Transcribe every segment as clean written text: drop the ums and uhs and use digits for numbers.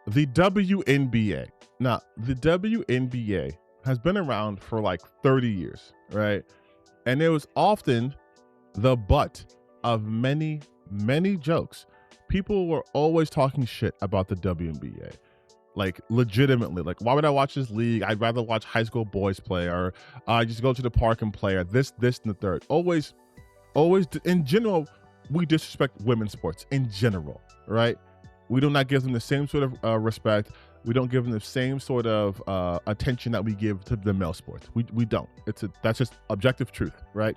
The WNBA. Now, the WNBA has been around for like 30 years, right? And it was often the butt of many, many jokes. People were always talking shit about the WNBA. Like, legitimately, like, why would I watch this league? I'd rather watch high school boys play, or just go to the park and play, or this, and the third. Always, in general, we disrespect women's sports in general, right? We do not give them the same sort of respect. We don't give them the same sort of attention that we give to the male sports. We don't. That's just objective truth, right?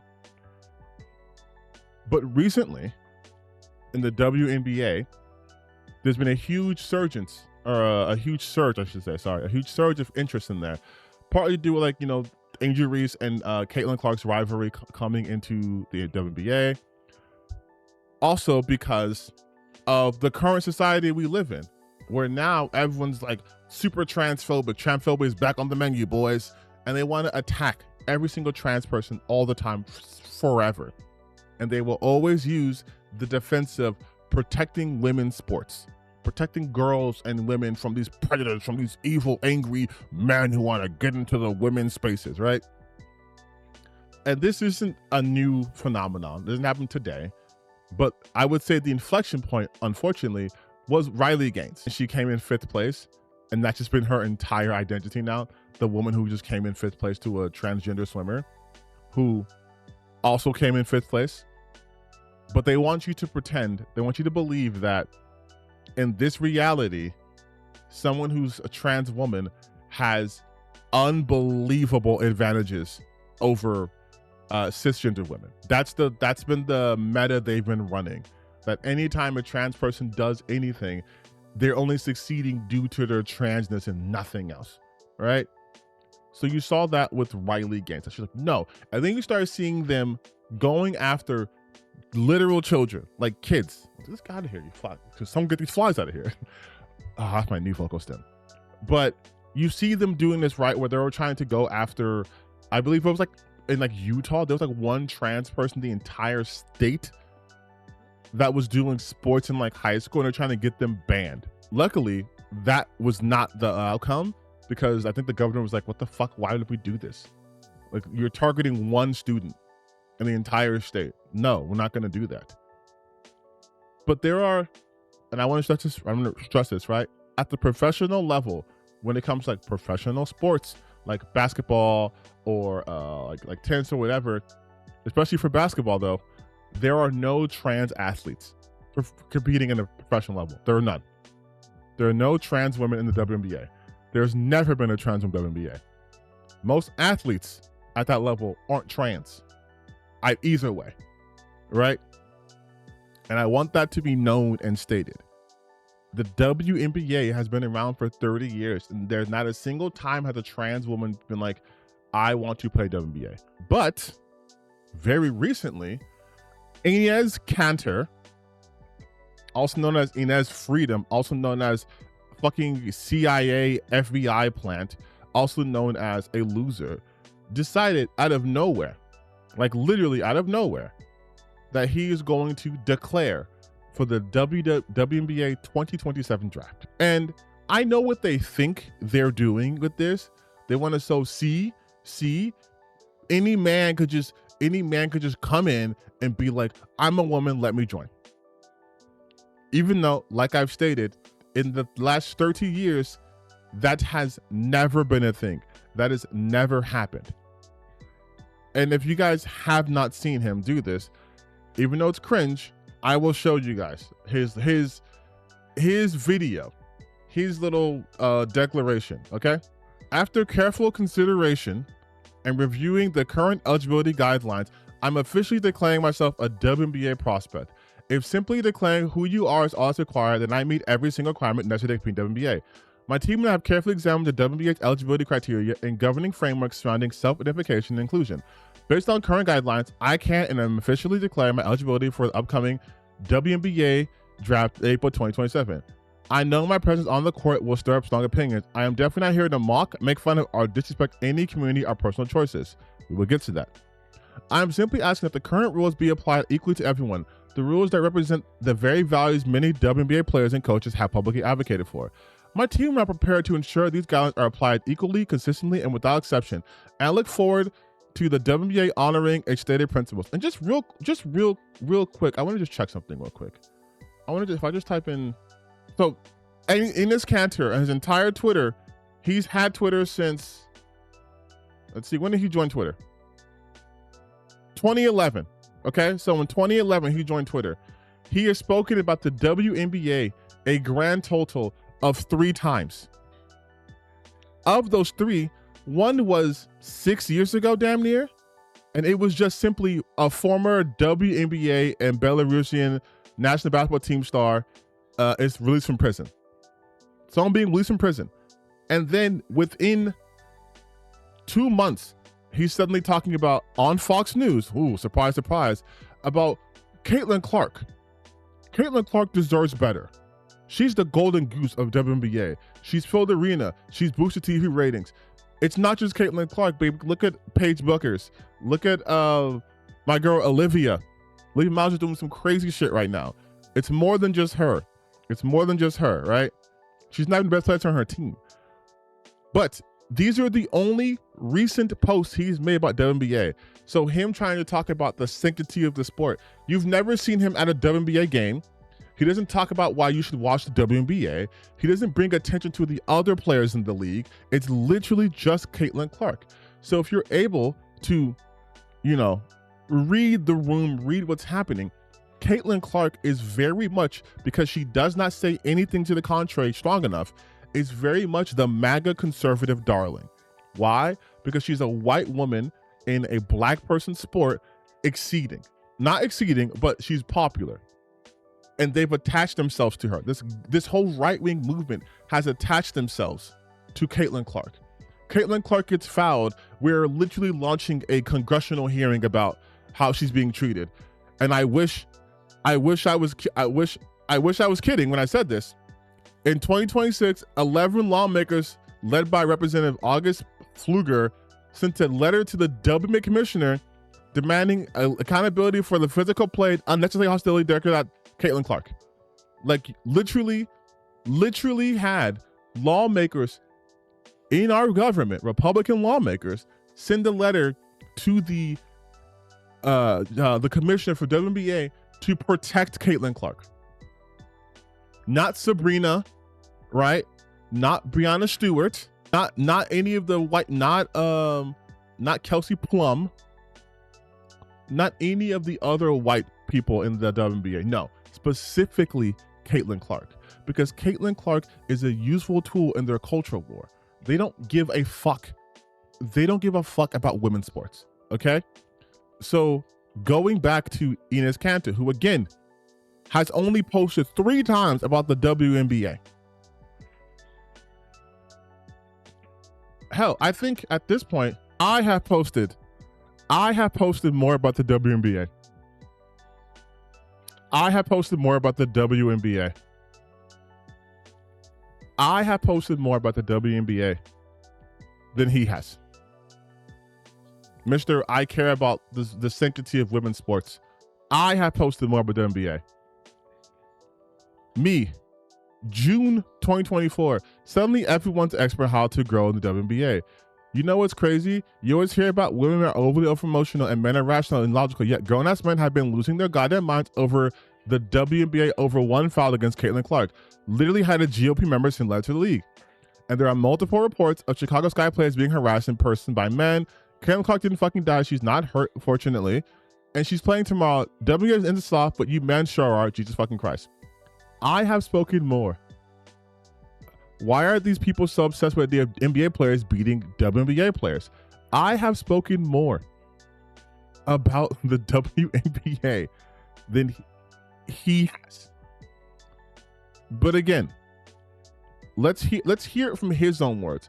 But recently, in the WNBA, there's been a huge surge, I should say, a huge surge of interest in there. Partly due to, like, injuries and Caitlin Clark's rivalry coming into the WNBA. Also because of the current society we live in, where now everyone's like super transphobic. Transphobia is back on the menu, boys. And they want to attack every single trans person all the time, forever. And they will always use the defense of protecting women's sports, protecting girls and women from these predators, from these evil, angry men who want to get into the women's spaces, right? And this isn't a new phenomenon. It doesn't happen today. But I would say the inflection point, unfortunately, was Riley Gaines. She came in 5th place, and that's just been her entire identity now. The woman who just came in 5th place to a transgender swimmer who also came in 5th place. But they want you to pretend, they want you to believe that in this reality, someone who's a trans woman has unbelievable advantages over cisgender women. That's been the meta they've been running. That anytime a trans person does anything, they're only succeeding due to their transness and nothing else, right? So you saw that with Riley Gaines. She's like, no. And then you started seeing them going after literal children, like kids. Just get out of here, you fly. Because someone get these flies out of here. That's my new vocal stem. But you see them doing this, right, where they were trying to go after, I believe it was like in like Utah, there was like one trans person in the entire state that was doing sports in like high school, and they're trying to get them banned. Luckily, that was not the outcome, because I think the governor was like, what the fuck, why did we do this? Like, you're targeting one student in the entire state. No, we're not going to do that. But there are, and I want to stress this, right? At the professional level, when it comes to like professional sports, like basketball or like tennis or whatever, especially for basketball though, there are no trans athletes competing in a professional level. There are none. There are no trans women in the WNBA. There's never been a trans woman in the WNBA. Most athletes at that level aren't trans. Either way, right? And I want that to be known and stated. The WNBA has been around for 30 years, and there's not a single time has a trans woman been like, I want to play WNBA. But very recently, Enes Kanter, also known as Enes Freedom, also known as fucking CIA FBI plant, also known as a loser, decided out of nowhere, like literally out of nowhere, that he is going to declare for the WNBA 2027 draft. And I know what they think they're doing with this. They want to sow see, any man could just come in and be like, I'm a woman, let me join. Even though, like I've stated, in the last 30 years, that has never been a thing. That has never happened. And if you guys have not seen him do this, even though it's cringe, I will show you guys his video, his little declaration, okay? After careful consideration and reviewing the current eligibility guidelines, I'm officially declaring myself a WNBA prospect. If simply declaring who you are is all that's required, then I meet every single requirement necessary to compete in WNBA. My team and I have carefully examined the WNBA's eligibility criteria and governing frameworks surrounding self-identification and inclusion. Based on current guidelines, I can and am officially declaring my eligibility for the upcoming WNBA draft April 2027. I know my presence on the court will stir up strong opinions. I am definitely not here to mock, make fun of, or disrespect any community or personal choices. We will get to that. I am simply asking that the current rules be applied equally to everyone. The rules that represent the very values many WNBA players and coaches have publicly advocated for. My team and I are prepared to ensure these guidelines are applied equally, consistently, and without exception. And I look forward to the WNBA honoring its stated principles. And just real quick, I want to just check something real quick. If I just type in, so Enes Kanter and his entire Twitter, he's had Twitter since, let's see, when did he join Twitter? 2011. Okay, so in 2011 he joined Twitter. He has spoken about the WNBA a grand total of 3 times. Of those 3, one was 6 years ago, damn near, and it was just simply a former WNBA and Belarusian national basketball team star is released from prison. Someone being released from prison. And then within 2 months, he's suddenly talking about, on Fox News, ooh, surprise, surprise, about Caitlin Clark. Caitlin Clark deserves better. She's the golden goose of WNBA. She's filled the arena. She's boosted TV ratings. It's not just Caitlin Clark, baby. Look at Paige Buckers. Look at my girl Olivia. Olivia Miles is doing some crazy shit right now. It's more than just her. It's more than just her, right? She's not even the best player on her team. But these are the only recent posts he's made about WNBA. So him trying to talk about the sanctity of the sport. You've never seen him at a WNBA game. He doesn't talk about why you should watch the WNBA. He doesn't bring attention to the other players in the league. It's literally just Caitlin Clark. So if you're able to, read the room, read what's happening, Caitlin Clark is very much, because she does not say anything to the contrary strong enough, is very much the MAGA conservative darling. Why? Because she's a white woman in a black person sport not exceeding, but she's popular. And they've attached themselves to her. This whole right-wing movement has attached themselves to Caitlin Clark. Caitlin Clark gets fouled. We're literally launching a congressional hearing about how she's being treated. And I wish I was kidding when I said this. In 2026, 11 lawmakers led by Representative August Pfluger sent a letter to the WNBA commissioner demanding accountability for the physical play, unnecessary hostility directed at Caitlin Clark. Like literally had lawmakers in our government, Republican lawmakers, send a letter to the commissioner for WNBA to protect Caitlin Clark. Not Sabrina, right? Not Breonna Stewart, not any of the white, not Kelsey Plum, not any of the other white people in the WNBA. No, specifically Caitlin Clark, because Caitlin Clark is a useful tool in their cultural war. They don't give a fuck. They don't give a fuck about women's sports. Okay, so going back to Enes Kanter, who again has only posted 3 times about the WNBA. Hell, I think at this point, I have posted more about the WNBA. I have posted more about the WNBA. I have posted more about the WNBA than he has. Mr. I care about the sanctity of women's sports. I have posted more about the WNBA. Me, June 2024. Suddenly everyone's expert how to grow in the WNBA. You know what's crazy? You always hear about women are overly emotional and men are rational and logical, yet grown-ass men have been losing their goddamn minds over the WNBA over one foul against Caitlin Clark. Literally had a GOP member send letter to the league. And there are multiple reports of Chicago Sky players being harassed in person by men. Caitlin Clark didn't fucking die. She's not hurt, fortunately. And she's playing tomorrow. WNBA is in the soft, but you men sure are. Jesus fucking Christ. I have spoken more. Why are these people so obsessed with the NBA players beating WNBA players? I have spoken more about the WNBA than he has. But again, let's hear it from his own words.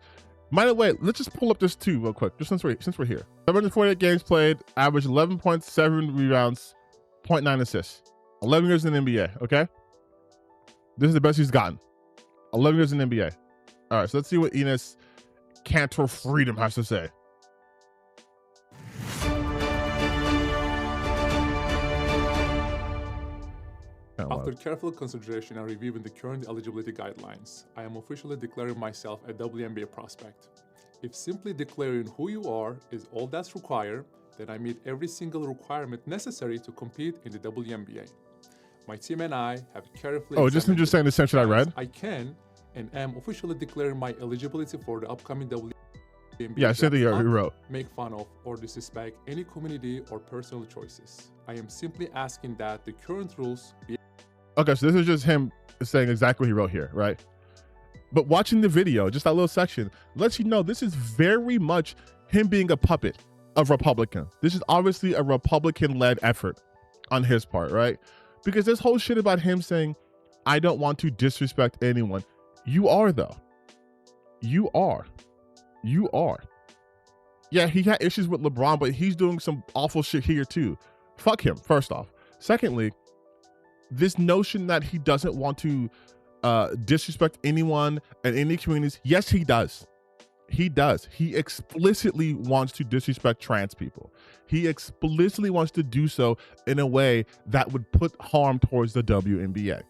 By the way, let's just pull up this too real quick, just since we're here. 748 games played, average 11.7 rebounds, 0.9 assists. 11 years in the NBA, okay? This is the best he's gotten. 11 years in the NBA. All right, so let's see what Enes Kanter Freedom has to say. After careful consideration and reviewing the current eligibility guidelines, I am officially declaring myself a WNBA prospect. If simply declaring who you are is all that's required, then I meet every single requirement necessary to compete in the WNBA. My team and I have carefully just saying the section I read. I can and am officially declaring my eligibility for the upcoming WNBA. Yeah, I said the year he wrote. Make fun of or disrespect any community or personal choices. I am simply asking that the current rules be. Okay, so this is just him saying exactly what he wrote here, right? But watching the video, just that little section, lets you know this is very much him being a puppet of Republican. This is obviously a Republican-led effort on his part, right? Because this whole shit about him saying, I don't want to disrespect anyone. You are, though. You are. You are. Yeah, he had issues with LeBron, but he's doing some awful shit here, too. Fuck him, first off. Secondly, this notion that he doesn't want to disrespect anyone and any communities. Yes, he does. He does. He explicitly wants to disrespect trans people. He explicitly wants to do so in a way that would put harm towards the WNBA.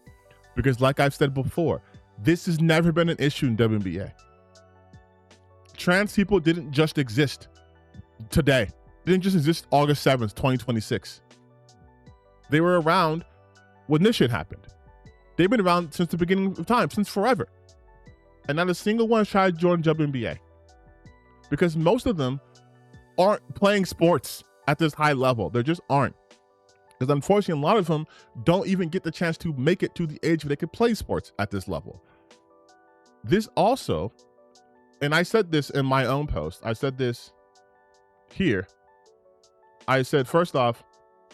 Because like I've said before, this has never been an issue in WNBA. Trans people didn't just exist today. They didn't just exist August 7th, 2026. They were around when this shit happened. They've been around since the beginning of time, since forever. And not a single one has tried to join WNBA. Because most of them aren't playing sports at this high level. They just aren't. Because unfortunately, a lot of them don't even get the chance to make it to the age where they could play sports at this level. This also, and I said this in my own post, I said this here. I said, first off,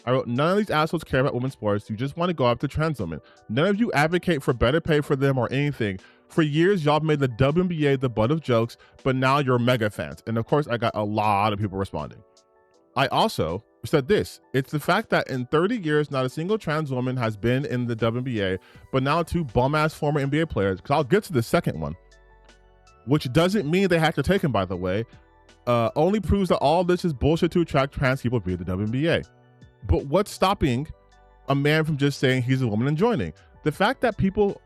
I wrote, none of these assholes care about women's sports. You just want to go after trans women. None of you advocate for better pay for them or anything. For years, y'all made the WNBA the butt of jokes, but now you're mega fans. And of course, I got a lot of people responding. I also said this. It's the fact that in 30 years, not a single trans woman has been in the WNBA, but now two bum-ass former NBA players, because I'll get to the second one, which doesn't mean they have to take him, by the way, only proves that all this is bullshit to attract trans people via the WNBA. But what's stopping a man from just saying he's a woman and joining? The fact that people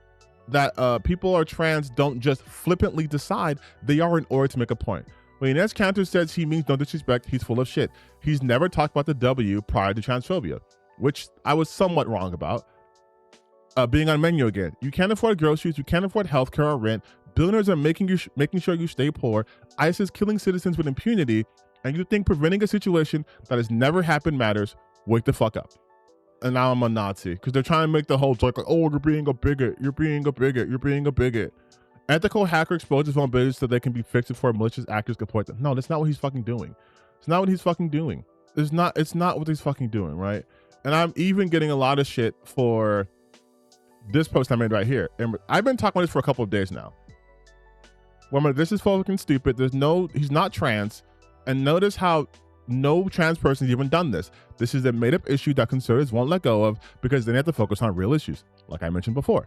are trans don't just flippantly decide, they are in order to make a point. When Enes Kanter says he means no disrespect, he's full of shit. He's never talked about the W prior to transphobia, which I was somewhat wrong about. Being on menu again. You can't afford groceries, you can't afford healthcare or rent. Billionaires are making sure you stay poor. ICE is killing citizens with impunity, and you think preventing a situation that has never happened matters. Wake the fuck up. And now I'm a Nazi because they're trying to make the whole joke like, oh, you're being a bigot, you're being a bigot, you're being a bigot. Ethical hacker exposes vulnerabilities so they can be fixed before malicious actors can point them. No, that's not what he's fucking doing. It's not what he's fucking doing. It's not what he's fucking doing, right? And I'm even getting a lot of shit for this post I made right here. And I've been talking about this for a couple of days now. Well, this is fucking stupid. He's not trans. And notice how no trans person has even done this. This is a made-up issue that conservatives won't let go of because they have to focus on real issues, like I mentioned before.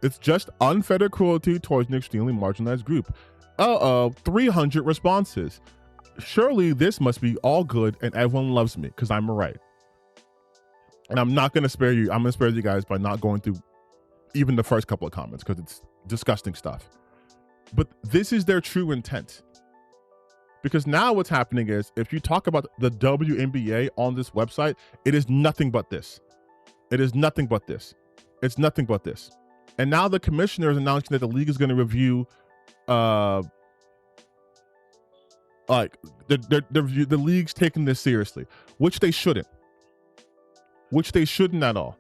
It's just unfettered cruelty towards an extremely marginalized group. 300 responses. Surely this must be all good and everyone loves me because I'm right. And I'm not going to spare you. I'm going to spare you guys by not going through even the first couple of comments because it's disgusting stuff. But this is their true intent. Because now what's happening is, if you talk about the WNBA on this website, it is nothing but this. It is nothing but this. It's nothing but this. And now the commissioner is announcing that the league is going to review, the league's taking this seriously, which they shouldn't. Which they shouldn't at all.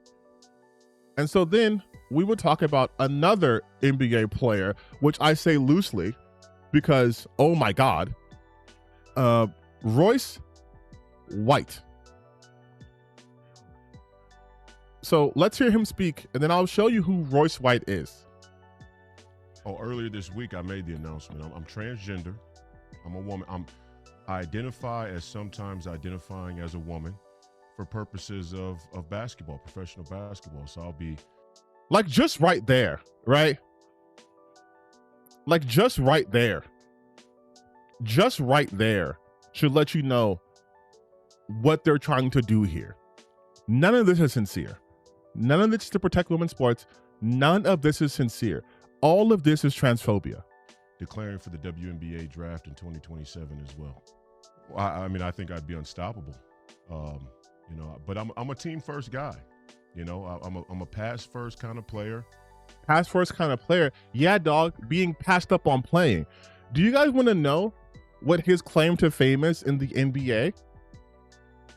And so then we would talk about another NBA player, which I say loosely because, oh my God, Royce White. So let's hear him speak, and then I'll show you who Royce White is. Oh, earlier this week, I made the announcement. I'm transgender. I'm a woman. I identify as sometimes identifying as a woman for purposes of basketball, professional basketball. So I'll be... Like, just right there, right? Like, just right there. Just right there should let you know what they're trying to do here. None of this is sincere. None of this is to protect women's sports. None of this is sincere. All of this is transphobia. Declaring for the WNBA draft in 2027 as well. I mean, I think I'd be unstoppable. But I'm a team first guy. I'm a pass first kind of player. Pass first kind of player. Yeah, dog, being passed up on playing. Do you guys want to know what his claim to fame is in the NBA?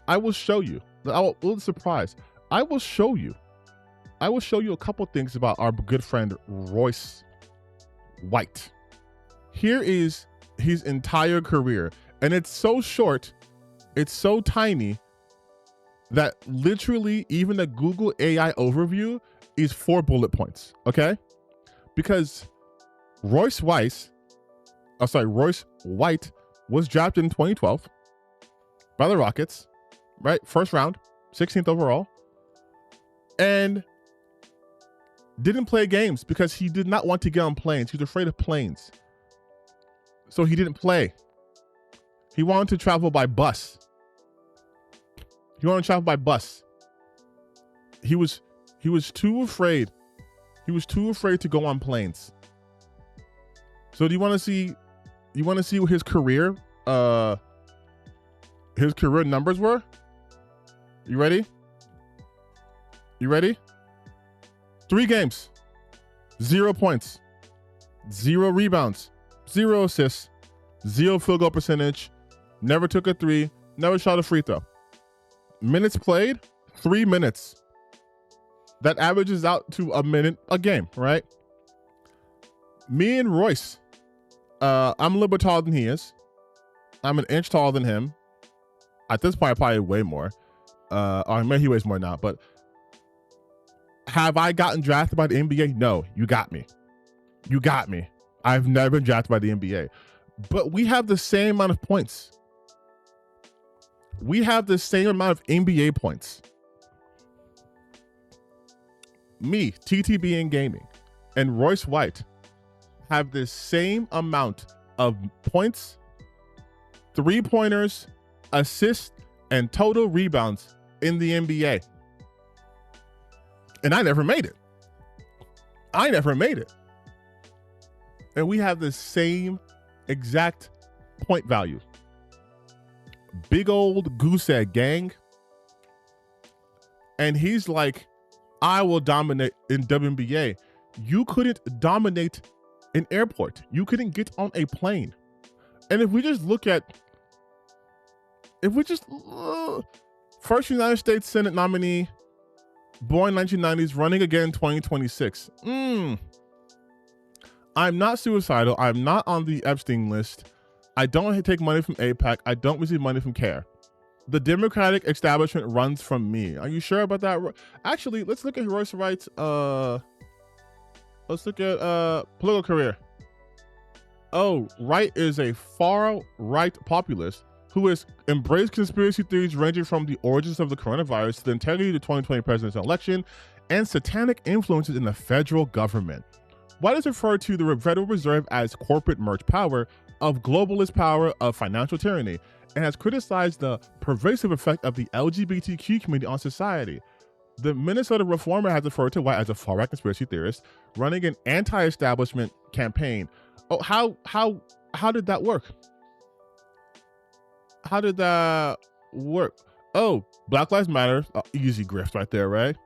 I will show you. A little surprise. I will show you a couple things about our good friend Royce White. Here is his entire career, and it's so short, it's so tiny, that literally even the Google AI overview is 4 bullet points, okay? Because Royce White was drafted in 2012 by the Rockets, right? First round, 16th overall, and didn't play games because he did not want to get on planes. He was afraid of planes. So he didn't play. He wanted to travel by bus. He was too afraid. He was too afraid to go on planes. So do you want to see what his career numbers were? You ready? 3 games, 0 points, 0 rebounds, 0 assists, 0 field goal percentage, never took a 3, never shot a free throw. Minutes played, 3 minutes. That averages out to a minute a game, right? Me and Royce, I'm a little bit taller than he is. I'm an inch taller than him. At this point, probably way more. Or maybe he weighs more now, but have I gotten drafted by the NBA? No, you got me. I've never been drafted by the NBA. But we have the same amount of points. We have the same amount of NBA points. Me, TTB in gaming, and Royce White have the same amount of points, 3-pointers, assists, and total rebounds in the NBA. And I never made it. And we have the same exact point value. Big old goose egg gang. And he's like, I will dominate in WNBA. You couldn't dominate an airport. You couldn't get on a plane. And if we just look at, first United States Senate nominee, born 1990s, running again in 2026. I'm not suicidal. I'm not on the Epstein list. I don't take money from AIPAC. I don't receive money from CARE. The Democratic establishment runs from me. Are you sure about that? Actually, let's look at Royce White's let's look at political career. Oh, Wright is a far-right populist who has embraced conspiracy theories ranging from the origins of the coronavirus to the integrity of the 2020 presidential election and satanic influences in the federal government. White is referred to the Federal Reserve as corporate merge power, of globalist power, of financial tyranny, and has criticized the pervasive effect of the LGBTQ community on society. The Minnesota Reformer has referred to White as a far-right conspiracy theorist running an anti-establishment campaign. Oh, how did that work? How did that work? Oh, Black Lives Matter. Easy grift right there, right?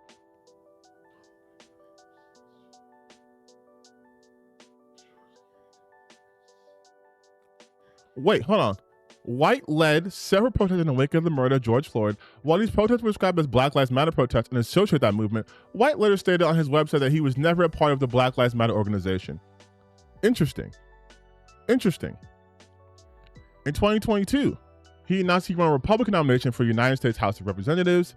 Wait, hold on. White led several protests in the wake of the murder of George Floyd. While these protests were described as Black Lives Matter protests and associated with that movement, White later stated on his website that he was never a part of the Black Lives Matter organization. Interesting. In 2022, he announced he won a Republican nomination for the United States House of Representatives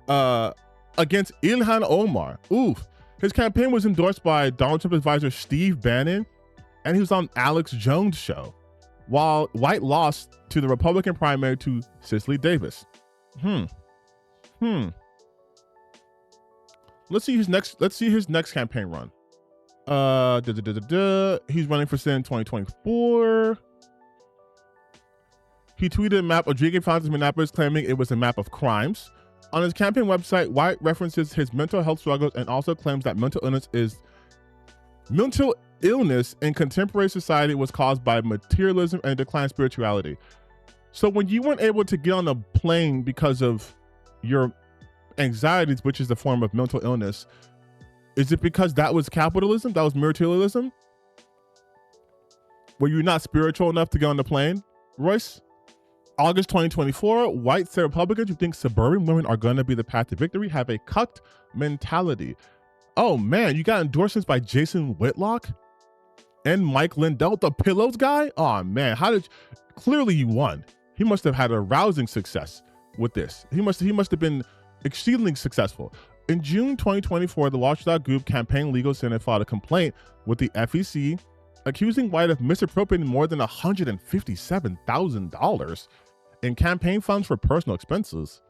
against Ilhan Omar. Oof. His campaign was endorsed by Donald Trump advisor Steve Bannon, and he was on Alex Jones' show, while White lost to the Republican primary to Cicely Davis. Let's see his next campaign run. He's running for Senate in 2024. He tweeted a map of drinking fountains in Minneapolis, claiming it was a map of crimes. On his campaign website, White references his mental health struggles and also claims that mental illness in contemporary society was caused by materialism and declined spirituality. So when you weren't able to get on a plane because of your anxieties, which is a form of mental illness, is it because that was capitalism? That was materialism? Were you not spiritual enough to get on the plane, Royce? August 2024, White said Republicans who think suburban women are going to be the path to victory have a cucked mentality. Oh man, you got endorsements by Jason Whitlock and Mike Lindell, the Pillows guy? Oh man, clearly you won. He must have had a rousing success with this. He must have been exceedingly successful. In June 2024, the Watchdog Group Campaign Legal Center filed a complaint with the FEC accusing White of misappropriating more than $157,000 in campaign funds for personal expenses.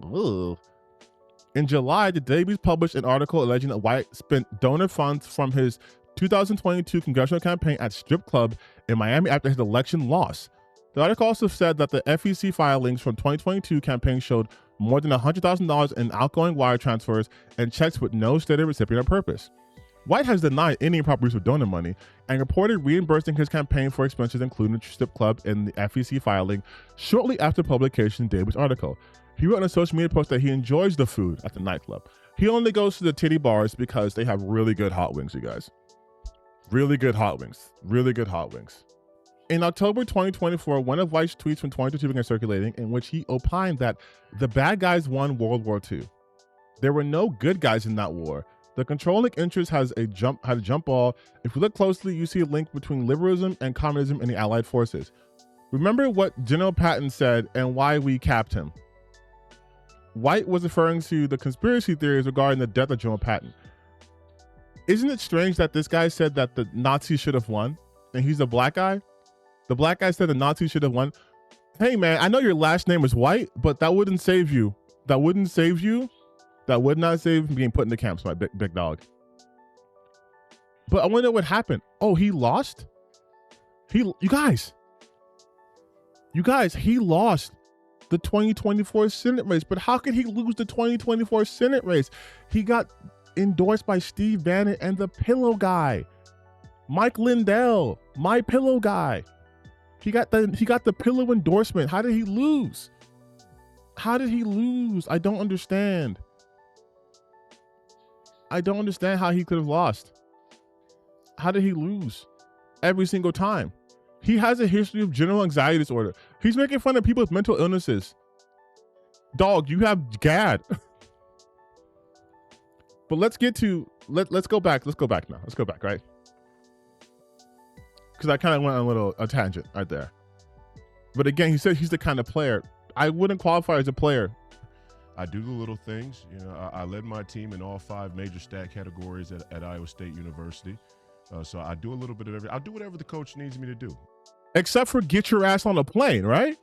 Ugh. In July, the Dailies published an article alleging that White spent donor funds from his 2022 congressional campaign at strip club in Miami after his election loss. The article also said that the FEC filings from 2022 campaign showed more than $100,000 in outgoing wire transfers and checks with no stated recipient or purpose. White has denied any improper use of donor money and reported reimbursing his campaign for expenses, including the strip club in the FEC filing, shortly after publication of David's article. He wrote on a social media post that he enjoys the food at the nightclub. He only goes to the titty bars because they have really good hot wings, you guys. Really good hot wings. Really good hot wings. In October 2024, one of White's tweets from 2022 began circulating in which he opined that the bad guys won World War II. There were no good guys in that war. The controlling interest had a jump ball. If you look closely, you see a link between liberalism and communism in the Allied forces. Remember what General Patton said and why we capped him. White was referring to the conspiracy theories regarding the death of General Patton. Isn't it strange that this guy said that the Nazis should have won, and he's a black guy? The black guy said the Nazis should have won. Hey man, I know your last name is White, but that wouldn't save you. That wouldn't save you. That would not save being put in the camps, my big dog. But I wonder what happened. Oh, he lost? You guys, he lost the 2024 Senate race. But how could he lose the 2024 Senate race? He got endorsed by Steve Bannon and the Pillow guy. Mike Lindell, my Pillow guy. He got the Pillow endorsement. How did he lose? How did he lose? I don't understand. I don't understand how he could have lost. How did he lose every single time? He has a history of general anxiety disorder. He's making fun of people with mental illnesses. Dog, you have GAD. But let's go back. Let's go back now. Let's go back, right? Because I kind of went on a tangent right there. But again, he said he's the kind of player. I wouldn't qualify as a player. I do the little things. You know, I led my team in all 5 major stat categories at Iowa State University. So I do a little bit of everything. I'll do whatever the coach needs me to do. Except for get your ass on a plane, right?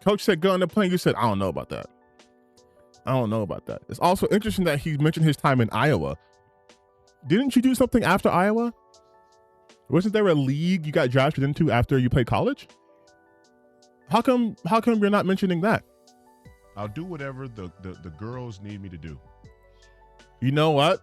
Coach said go on the plane. You said, I don't know about that. I don't know about that. It's also interesting that he mentioned his time in Iowa. Didn't you do something after Iowa? Wasn't there a league you got drafted into after you played college? How come you're not mentioning that? I'll do whatever the girls need me to do. You know what?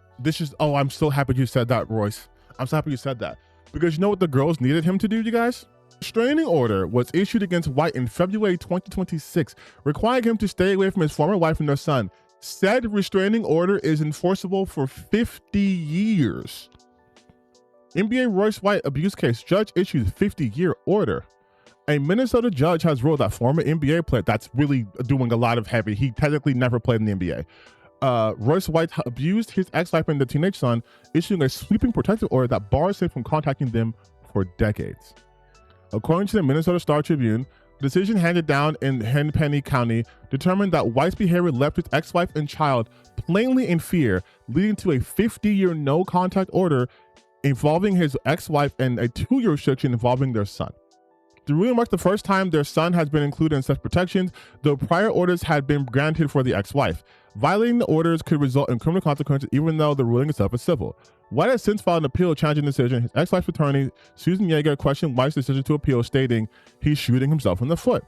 I'm so happy you said that, Royce. I'm so happy you said that. Because you know what the girls needed him to do, you guys? Restraining order was issued against White in February 2026, requiring him to stay away from his former wife and their son. Said restraining order is enforceable for 50 years. NBA Royce White abuse case, judge issues 50-year order. A Minnesota judge has ruled that former NBA player, that's really doing a lot of heavy. He technically never played in the NBA. Royce White abused his ex-wife and the teenage son, issuing a sweeping protective order that bars him from contacting them for decades. According to the Minnesota Star Tribune, the decision handed down in Henpenny County determined that White's behavior left his ex-wife and child plainly in fear, leading to a 50-year no-contact order involving his ex-wife and a 2-year restriction involving their son. The ruling marks the first time their son has been included in such protections, though prior orders had been granted for the ex-wife. Violating the orders could result in criminal consequences even though the ruling itself is civil. White has since filed an appeal challenging the decision. His ex-wife's attorney, Susan Yeager, questioned White's decision to appeal, stating he's shooting himself in the foot.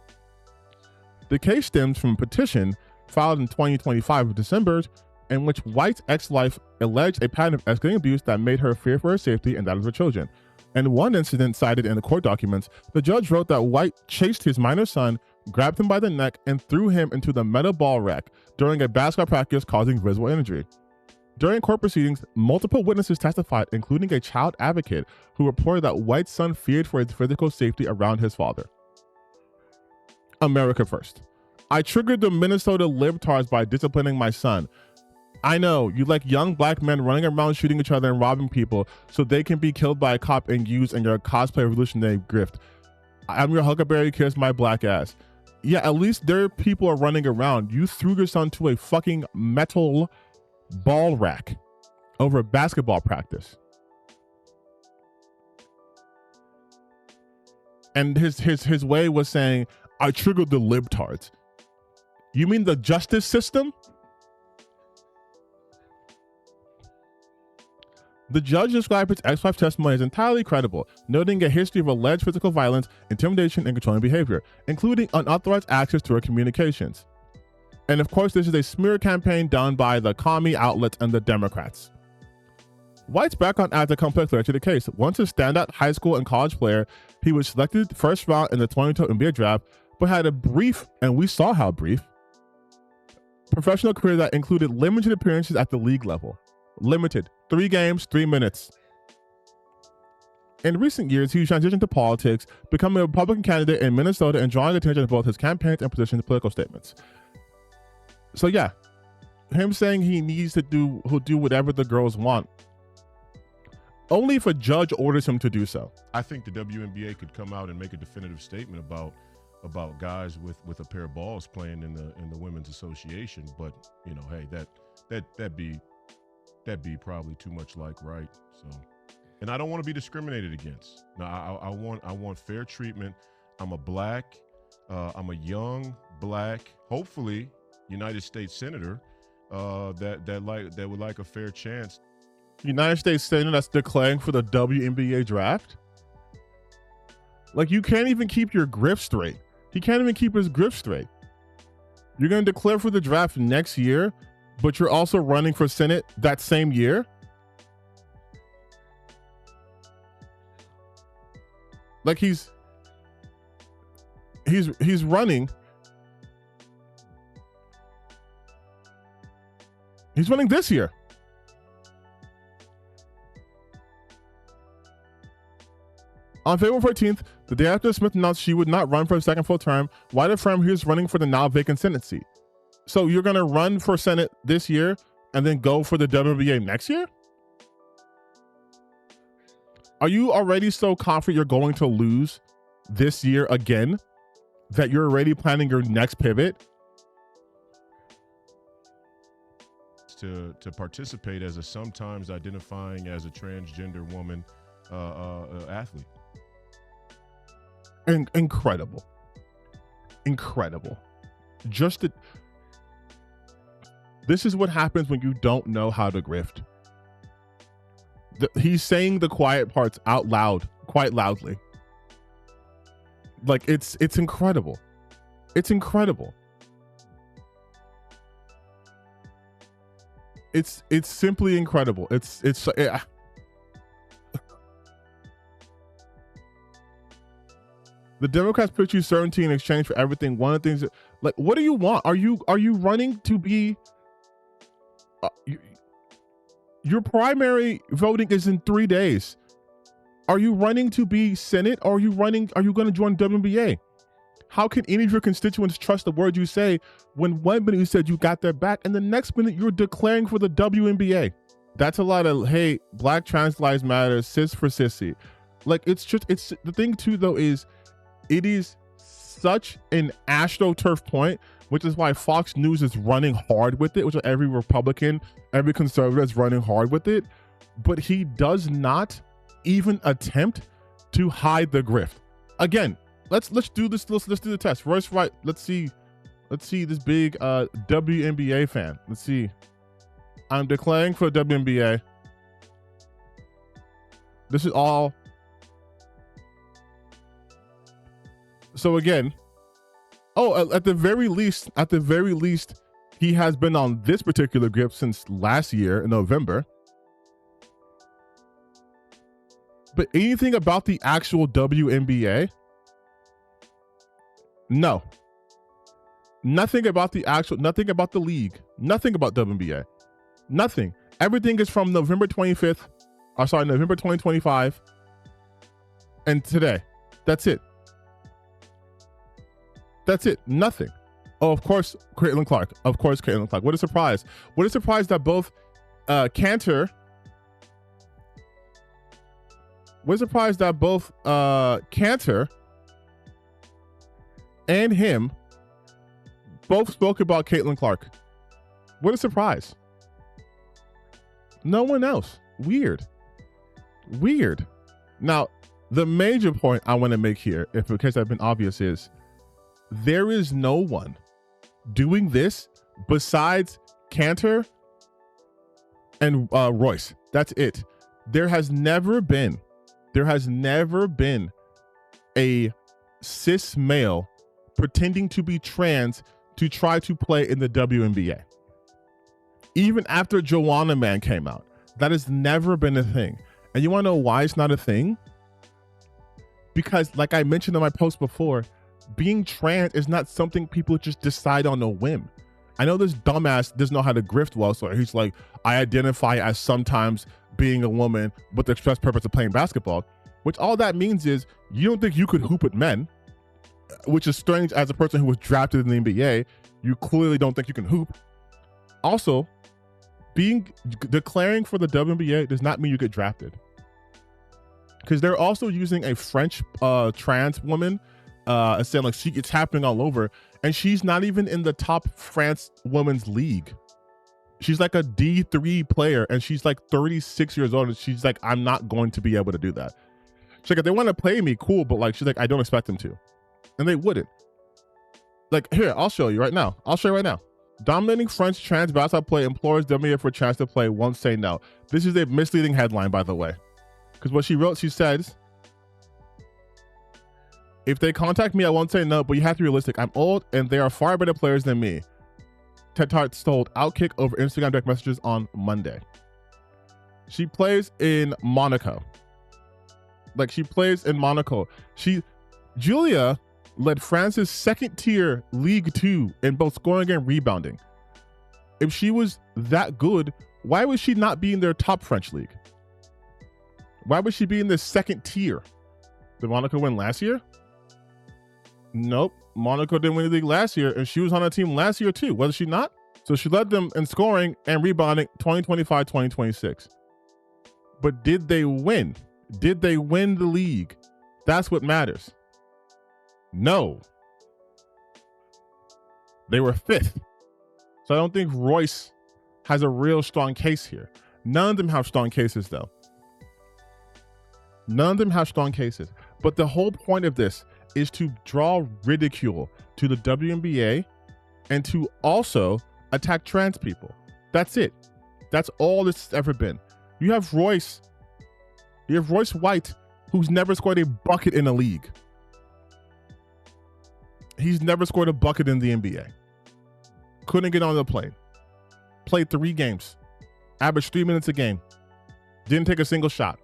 The case stems from a petition filed in 2025 of December, in which White's ex-wife alleged a pattern of escalating abuse that made her fear for her safety and that of her children. In one incident cited in the court documents, the judge wrote that White chased his minor son, grabbed him by the neck, and threw him into the metal ball rack during a basketball practice, causing visible injury. During court proceedings, multiple witnesses testified, including a child advocate who reported that White's son feared for his physical safety around his father. America first. I triggered the Minnesota libtards by disciplining my son. I know, you like young black men running around shooting each other and robbing people so they can be killed by a cop and used in your cosplay revolutionary grift. I'm your Huckleberry, kiss my black ass. Yeah, at least there people are running around. You threw your son to a fucking metal ball rack over basketball practice. And his way was saying, I triggered the libtards. You mean the justice system? The judge described his ex-wife's testimony as entirely credible, noting a history of alleged physical violence, intimidation, and controlling behavior, including unauthorized access to her communications. And of course, this is a smear campaign done by the commie outlets and the Democrats. White's background adds a complex layer to the case. Once a standout high school and college player, he was selected first round in the 2022 NBA draft, but had a brief, and we saw how brief, professional career that included limited appearances at the league level. Limited. 3 games, 3 minutes. In recent years, he transitioned to politics, becoming a Republican candidate in Minnesota and drawing attention to both his campaigns and positions and political statements. So yeah, him saying he needs to he'll do whatever the girls want, only if a judge orders him to do so. I think the WNBA could come out and make a definitive statement about guys with a pair of balls playing in the women's association. But you know, hey, that'd be probably too much like right. So, and I don't want to be discriminated against. Now, I want fair treatment. I'm a young black, hopefully United States senator that would like a fair chance. United States senator that's declaring for the WNBA draft. Like, you can't even keep your grip straight. He can't even keep his grip straight. You're going to declare for the draft next year, but you're also running for Senate that same year? Like, he's running. He's running this year. On February 14th, the day after Smith announced she would not run for a second full term, White affirmed he was running for the now vacant Senate seat. So you're going to run for Senate this year and then go for the WNBA next year? Are you already so confident you're going to lose this year again that you're already planning your next pivot? To participate as a sometimes identifying as a transgender woman athlete. Incredible. This is what happens when you don't know how to grift. He's saying the quiet parts out loud, quite loudly. Like, it's incredible. It's incredible. It's simply incredible. The Democrats put you certainty in exchange for everything. One of the things, like, what do you want? Are you running to be? Your primary voting is in 3 days. Are you running to be Senate, or are you going to join WNBA? How can any of your constituents trust the words you say when 1 minute you said you got their back and the next minute you're declaring for the WNBA? That's a lot of, hey, Black trans lives matter, cis for sissy. Like, it's the thing too, though, is it is such an astroturf point, which is why Fox News is running hard with it, which is every Republican, every conservative is running hard with it. But he does not even attempt to hide the grift. Again, let's do this. Let's do the test. Royce White. Let's see this big WNBA fan. Let's see. I'm declaring for WNBA. This is all. So again, at the very least, He has been on this particular grip since last year in November. But anything about the actual WNBA? No. Nothing about the league. Nothing about WNBA. Nothing. Everything is from November 2025 and today. That's it. Nothing. Oh, of course, Caitlin Clark. What a surprise. That both Kanter and him both spoke about Caitlin Clark. What a surprise. No one else. Weird. Now, the major point I want to make here, if in case I've been obvious, is there is no one doing this besides Kanter and Royce. That's it. There has never been a cis male pretending to be trans to try to play in the WNBA. Even after Joanna Man came out, that has never been a thing. And you want to know why it's not a thing? Because, like I mentioned in my post before, being trans is not something people just decide on a whim. I know this dumbass doesn't know how to grift well, so he's like, I identify as sometimes being a woman with the express purpose of playing basketball, which all that means is you don't think you could hoop with men, which is strange as a person who was drafted in the NBA. You clearly don't think you can hoop. Also, declaring for the WNBA does not mean you get drafted, because they're also using a French trans woman saying like it's happening all over, and she's not even in the top France women's league. She's like a D3 player, and she's like 36 years old, and she's like, I'm not going to be able to do that. She's like, if they want to play me, cool, but like, she's like, I don't expect them to, and they wouldn't. Like, here, I'll show you right now. Dominating French trans basketball play implores WNBA for a chance to play, won't say no. This is a misleading headline, by the way, because what she wrote, she says, if they contact me, I won't say no, but you have to be realistic. I'm old, and they are far better players than me. Tetart told Outkick over Instagram direct messages on Monday. She plays in Monaco. Julia led France's second-tier League 2 in both scoring and rebounding. If she was that good, why would she not be in their top French league? Why would she be in the second tier? Did Monaco win last year? Nope. Monaco didn't win the league last year, and she was on a team last year too, was she not? So she led them in scoring and rebounding 2025-2026. But did they win? Did they win the league? That's what matters. No. They were fifth. So I don't think Royce has a real strong case here. None of them have strong cases, though. But the whole point of this is to draw ridicule to the WNBA and to also attack trans people. That's it. That's all this has ever been. You have Royce White, who's never scored a bucket in a league. He's never scored a bucket in the NBA. Couldn't get on the plane. Played 3 games. Averaged 3 minutes a game. Didn't take a single shot.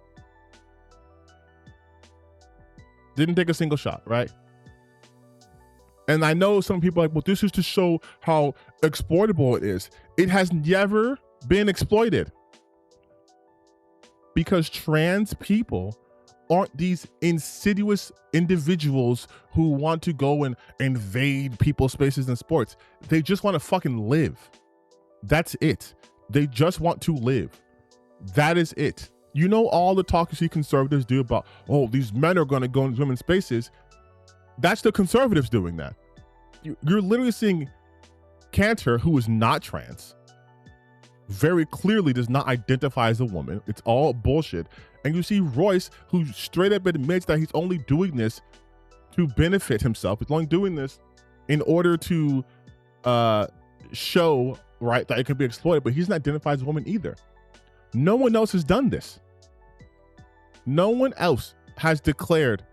Right? And I know some people are like, well, this is to show how exploitable it is. It has never been exploited. Because trans people aren't these insidious individuals who want to go and invade people's spaces in sports. They just want to fucking live. That's it. They just want to live. That is it. You know, all the talk you see conservatives do about, oh, these men are going to go into women's spaces. That's the conservatives doing that. You're literally seeing Kanter, who is not trans, very clearly does not identify as a woman. It's all bullshit. And you see Royce, who straight up admits that he's only doing this to benefit himself. He's only doing this in order to show, right, that it can be exploited, but he's not identified as a woman either. No one else has done this. No one else has declared,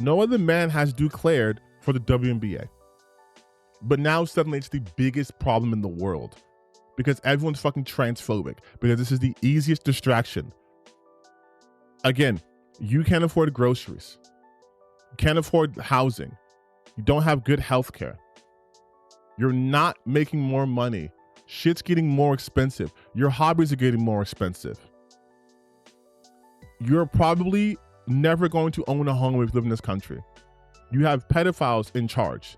no other man has declared for the WNBA. But now suddenly it's the biggest problem in the world because everyone's fucking transphobic, because this is the easiest distraction. Again, you can't afford groceries. You can't afford housing. You don't have good health care. You're not making more money. Shit's getting more expensive. Your hobbies are getting more expensive. You're probably never going to own a home if you live in this country. You have pedophiles in charge.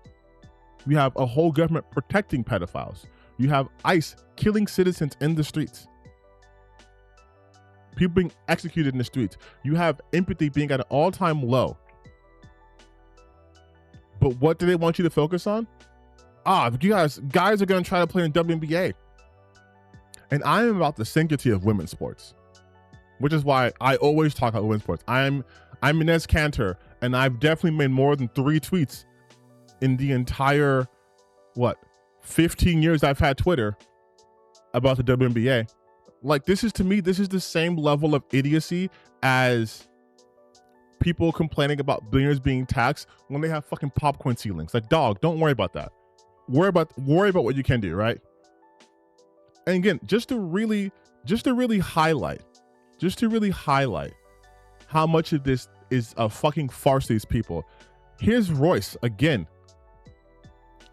You have a whole government protecting pedophiles. You have ICE killing citizens in the streets. People being executed in the streets. You have empathy being at an all-time low. But what do they want you to focus on? You guys are going to try to play in WNBA. And I am about the sanctity of women's sports, which is why I always talk about women's sports. I'm Enes Kanter, and I've definitely made more than 3 tweets in the entire, 15 years I've had Twitter about the WNBA. Like, this is the same level of idiocy as people complaining about billionaires being taxed when they have fucking popcorn ceilings. Like, dog, don't worry about that. Worry about what you can do, right? And again, just to really highlight how much of this is a fucking farce to these people. Here's Royce again.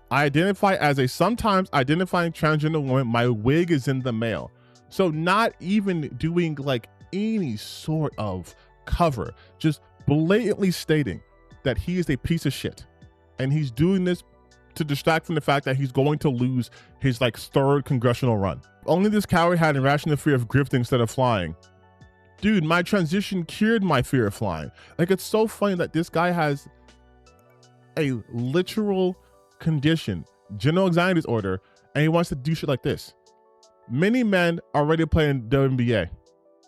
I identify as a sometimes identifying transgender woman. My wig is in the mail. So not even doing like any sort of cover, just blatantly stating that he is a piece of shit. And he's doing this to distract from the fact that he's going to lose his like 3rd congressional run. Only this coward had irrational fear of grifting instead of flying. Dude, my transition cured my fear of flying. Like, it's so funny that this guy has a literal condition, general anxiety disorder, and he wants to do shit like this. Many men are ready to play in WNBA.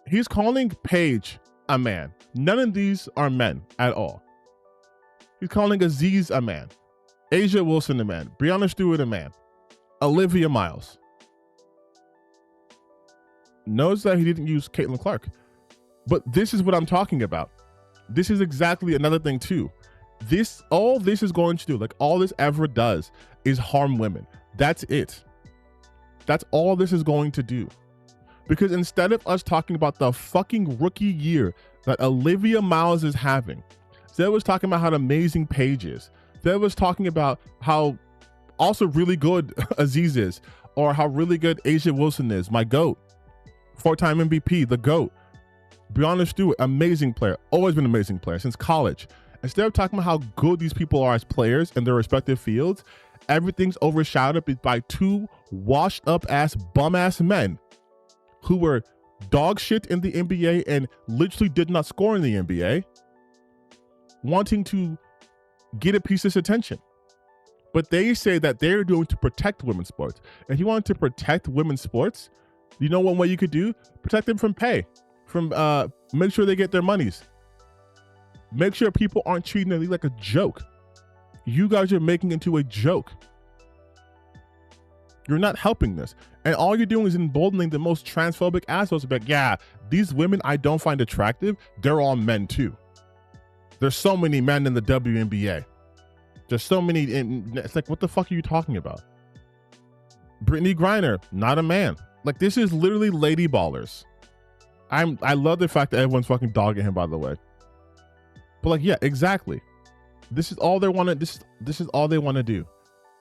He's calling Paige a man. None of these are men at all. He's calling Aziz a man. Asia Wilson a man. Breonna Stewart a man. Olivia Miles. Notice that he didn't use Caitlin Clark. But this is what I'm talking about. This is exactly another thing too. All this is going to do, like all this ever does, is harm women. That's it. That's all this is going to do. Because instead of us talking about the fucking rookie year that Olivia Miles is having, instead of us talking about how amazing Paige is, instead of us talking about how also really good Aziz is, or how really good Asia Wilson is, my GOAT, 4-time MVP, the GOAT. Breonna Stewart, amazing player, always been an amazing player since college. Instead of talking about how good these people are as players in their respective fields, everything's overshadowed by 2 washed up ass bum ass men who were dog shit in the NBA and literally did not score in the NBA, wanting to get a piece of attention. But they say that they're doing to protect women's sports. And if you want to protect women's sports, you know one way you could do? Protect them from pay. Make sure they get their monies. Make sure people aren't treating the league like a joke. You guys are making it into a joke. You're not helping this. And all you're doing is emboldening the most transphobic assholes. Like, yeah, these women I don't find attractive, they're all men too. There's so many men in the WNBA. There's so many, it's like, what the fuck are you talking about? Brittany Griner, not a man. Like, this is literally lady ballers. I love the fact that everyone's fucking dogging him, by the way. But like, yeah, exactly. This is all they want to. This is all they want to do.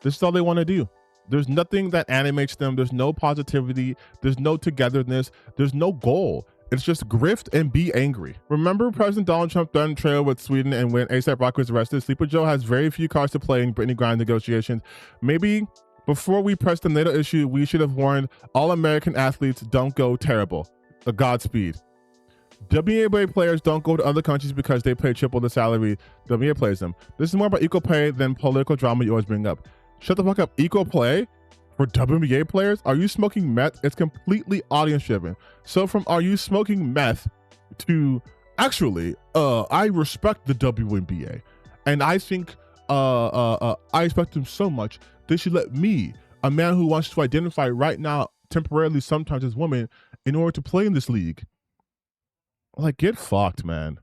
This is all they want to do. There's nothing that animates them. There's no positivity. There's no togetherness. There's no goal. It's just grift and be angry. Remember President Donald Trump threatened trail with Sweden, and when A$AP Rocky was arrested, Sleeper Joe has very few cards to play in Brittany Griner negotiations. Maybe before we press the NATO issue, we should have warned all American athletes don't go terrible. A Godspeed. WNBA players don't go to other countries because they pay triple the salary WNBA plays them. This is more about equal pay than political drama you always bring up. Shut the fuck up. Equal play for WNBA players? Are you smoking meth? It's completely audience driven. So from are you smoking meth to actually, I respect the WNBA and I think I respect them so much they should let me, a man who wants to identify right now temporarily sometimes as woman, in order to play in this league. Like, get fucked, man.